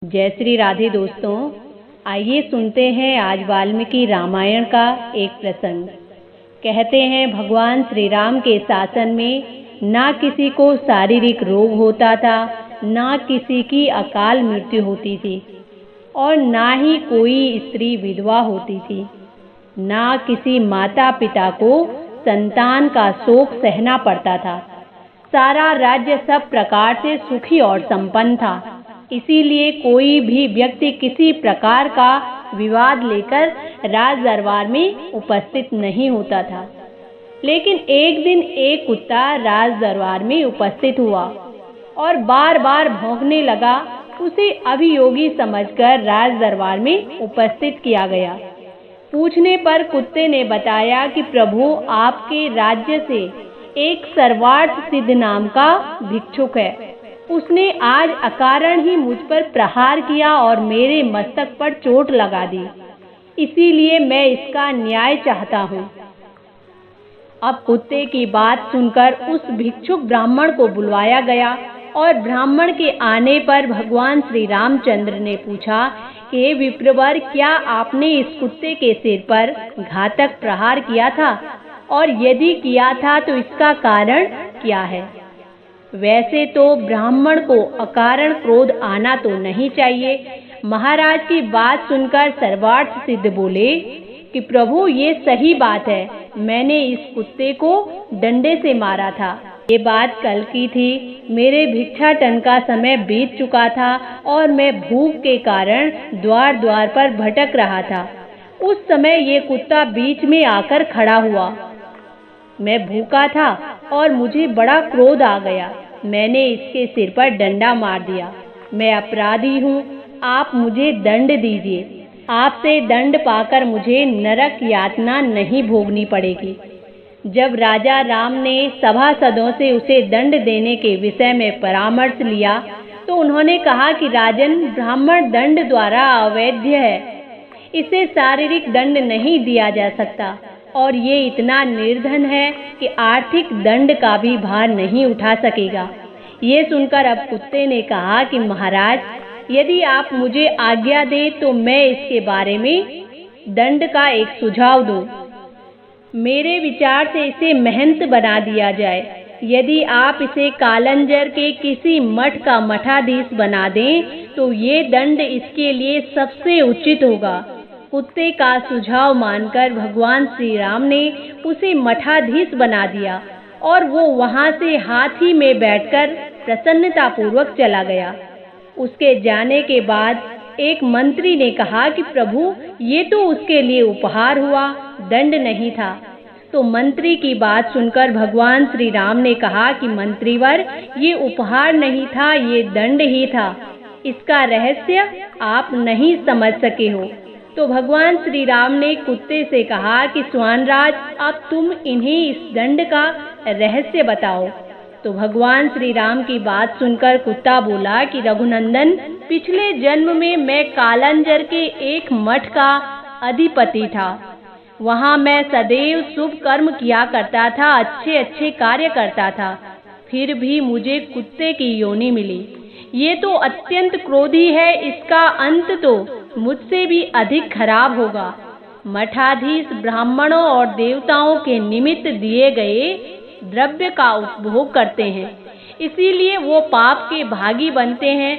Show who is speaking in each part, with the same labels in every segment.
Speaker 1: जय श्री राधे दोस्तों, आइए सुनते हैं आज वाल्मीकि रामायण का एक प्रसंग। कहते हैं भगवान श्री राम के शासन में ना किसी को शारीरिक रोग होता था, ना किसी की अकाल मृत्यु होती थी और ना ही कोई स्त्री विधवा होती थी। ना किसी माता पिता को संतान का शोक सहना पड़ता था। सारा राज्य सब प्रकार से सुखी और संपन्न था। इसीलिए कोई भी व्यक्ति किसी प्रकार का विवाद लेकर राज दरबार में उपस्थित नहीं होता था। लेकिन एक दिन एक कुत्ता राज दरबार में उपस्थित हुआ और बार बार भौंकने लगा। उसे अभियोगी समझकर राज दरबार में उपस्थित किया गया। पूछने पर कुत्ते ने बताया कि प्रभु, आपके राज्य से एक सर्वार्थ सिद्ध नाम का भिक्षुक है। उसने आज अकारण ही मुझ पर प्रहार किया और मेरे मस्तक पर चोट लगा दी। इसीलिए मैं इसका न्याय चाहता हूँ। अब कुत्ते की बात सुनकर उस भिक्षुक ब्राह्मण को बुलवाया गया और ब्राह्मण के आने पर भगवान श्री रामचंद्र ने पूछा कि विप्रवर, क्या आपने इस कुत्ते के सिर पर घातक प्रहार किया था? और यदि किया था तो इसका कारण क्या है? वैसे तो ब्राह्मण को अकारण क्रोध आना तो नहीं चाहिए। महाराज की बात सुनकर सर्वार्थ सिद्ध बोले कि प्रभु, ये सही बात है। मैंने इस कुत्ते को डंडे से मारा था। ये बात कल की थी। मेरे भिक्षाटन का समय बीत चुका था और मैं भूख के कारण द्वार द्वार पर भटक रहा था। उस समय ये कुत्ता बीच में आकर खड़ा हुआ। मैं भूखा था और मुझे बड़ा क्रोध आ गया। मैंने इसके सिर पर डंडा मार दिया। मैं अपराधी हूँ, आप मुझे दंड दीजिए। आपसे दंड पाकर मुझे नरक यातना नहीं भोगनी पड़ेगी। जब राजा राम ने सभासदों से उसे दंड देने के विषय में परामर्श लिया तो उन्होंने कहा कि राजन, ब्राह्मण दंड द्वारा अवैध है। इसे शारीरिक दंड नहीं दिया जा सकता और ये इतना निर्धन है कि आर्थिक दंड का भी भार नहीं उठा सकेगा। ये सुनकर अब कुत्ते ने कहा कि महाराज, यदि आप मुझे आज्ञा दें तो मैं इसके बारे में दंड का एक सुझाव दूं। मेरे विचार से इसे महंत बना दिया जाए। यदि आप इसे कालंजर के किसी मठ का मठाधीश बना दें तो ये दंड इसके लिए सबसे उचित होगा। कुत्ते का सुझाव मानकर भगवान श्री राम ने उसे मठाधीश बना दिया और वो वहां से हाथी में बैठकर प्रसन्नता पूर्वक चला गया। उसके जाने के बाद एक मंत्री ने कहा कि प्रभु, ये तो उसके लिए उपहार हुआ, दंड नहीं था। तो मंत्री की बात सुनकर भगवान श्री राम ने कहा कि मंत्रीवर, ये उपहार नहीं था, ये दंड ही था। इसका रहस्य आप नहीं समझ सके हो। तो भगवान श्री राम ने कुत्ते से कहा कि स्वानराज, अब तुम इन्हें इस दंड का रहस्य बताओ। तो भगवान श्री राम की बात सुनकर कुत्ता बोला कि रघुनंदन, पिछले जन्म में मैं कालंजर के एक मठ का अधिपति था। वहां मैं सदैव शुभ कर्म किया करता था, अच्छे अच्छे कार्य करता था। फिर भी मुझे कुत्ते की योनि मिली। ये तो अत्यंत क्रोधी है, इसका अंत तो मुझसे भी अधिक खराब होगा। मठाधीश ब्राह्मणों और देवताओं के निमित्त दिए गए द्रव्य का उपभोग करते हैं, इसीलिए वो पाप के भागी बनते हैं।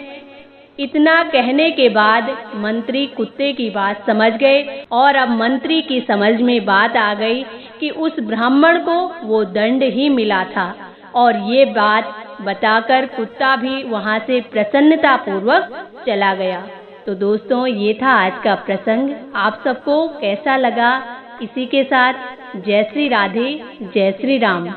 Speaker 1: इतना कहने के बाद मंत्री कुत्ते की बात समझ गए और अब मंत्री की समझ में बात आ गई कि उस ब्राह्मण को वो दंड ही मिला था। और ये बात बताकर कुत्ता भी वहां से प्रसन्नता पूर्वक चला गया। तो दोस्तों, ये था आज का प्रसंग। आप सबको कैसा लगा? इसी के साथ जय श्री राधे, जय श्री राम।